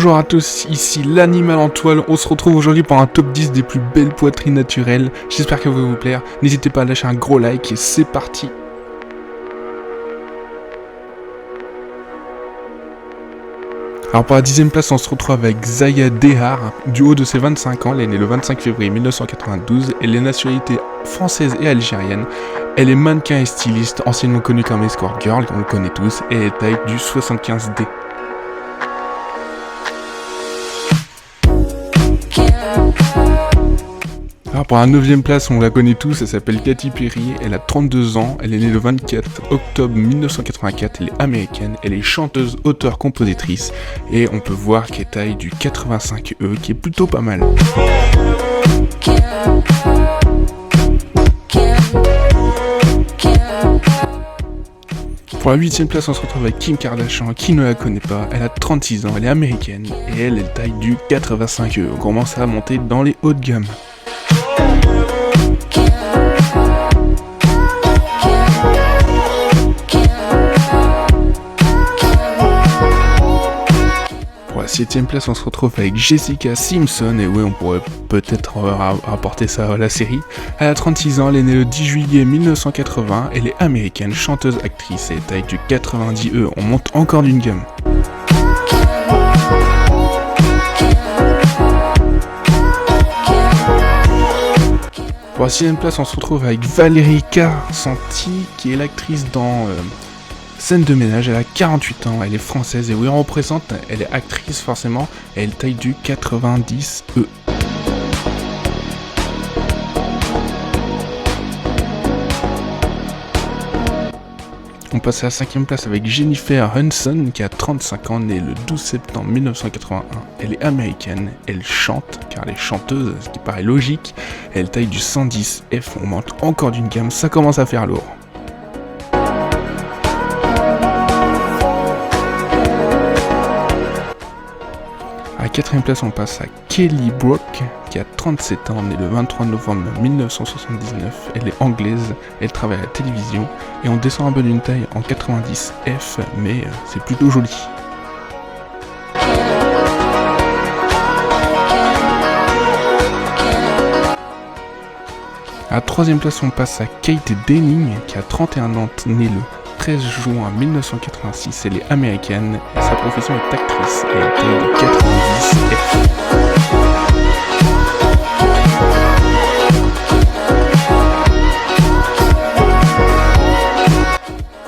Bonjour à tous, ici l'animal en toile. On se retrouve aujourd'hui pour un top 10 des plus belles poitrines naturelles. J'espère que ça va vous plaire. N'hésitez pas à lâcher un gros like et c'est parti. Alors pour la 10ème place, on se retrouve avec Zaya Dehar. Du haut de ses 25 ans, elle est née le 25 février 1992. Elle est nationalité française et algérienne. Elle est mannequin et styliste, anciennement connue comme escort girl, on le connaît tous, et elle taille du 75D. Alors pour la 9ème place, on la connaît tous, elle s'appelle Katy Perry, elle a 32 ans, elle est née le 24 octobre 1984, elle est américaine, elle est chanteuse, auteure, compositrice, et on peut voir qu'elle taille du 85E, qui est plutôt pas mal. Pour la 8ème place, on se retrouve avec Kim Kardashian, qui ne la connaît pas, elle a 36 ans, elle est américaine, et elle taille du 85E, on commence à monter dans les hauts de gamme. Pour la 7ème place, on se retrouve avec Jessica Simpson, et oui, on pourrait peut-être rapporter ça à la série. Elle a 36 ans, elle est née le 10 juillet 1980, elle est américaine, chanteuse, actrice, et taille du 90E, on monte encore d'une gamme. Pour la 6ème place, on se retrouve avec Valérie Carcenti, qui est l'actrice dans Scène de ménage. Elle a 48 ans, elle est française, et oui, on représente, elle est actrice forcément, et elle taille du 90E. On passe à la 5ème place avec Jennifer Hudson, qui a 35 ans, née le 12 septembre 1981. Elle est américaine, elle chante, car elle est chanteuse, ce qui paraît logique. Elle taille du 110F, on monte encore d'une gamme, ça commence à faire lourd. À la 4ème place, on passe à Kelly Brook, qui a 37 ans, née le 23 novembre 1979. Elle est anglaise, elle travaille à la télévision, et on descend un peu d'une taille en 90F, mais c'est plutôt joli. À la 3ème place, on passe à Kate Denning, qui a 31 ans, née le 13 juin 1986, elle est américaine, et sa profession est actrice, et elle taille de 90F.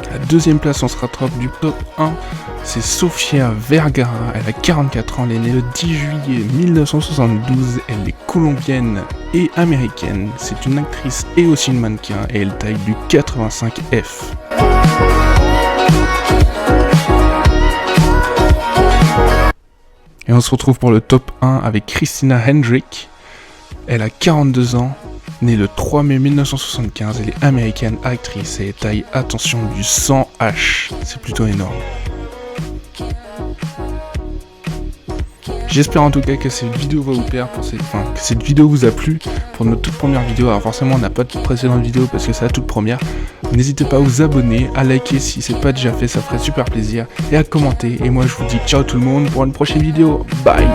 À la 2ème place, on se rattrape du top 1, c'est Sofia Vergara, elle a 44 ans, elle est née le 10 juillet 1972, elle est colombienne et américaine, c'est une actrice et aussi une mannequin, et elle taille du 85F. Et on se retrouve pour le top 1 avec Christina Hendrick. Elle a 42 ans, née le 3 mai 1975, elle est américaine, actrice, et elle taille, attention, du 100H, c'est plutôt énorme. J'espère en tout cas que cette vidéo va vous plaire, que cette vidéo vous a plu pour notre toute première vidéo. Alors forcément on n'a pas de précédente vidéo parce que c'est la toute première. N'hésitez pas à vous abonner, à liker si c'est pas déjà fait, ça ferait super plaisir, et à commenter. Et moi je vous dis ciao tout le monde pour une prochaine vidéo. Bye.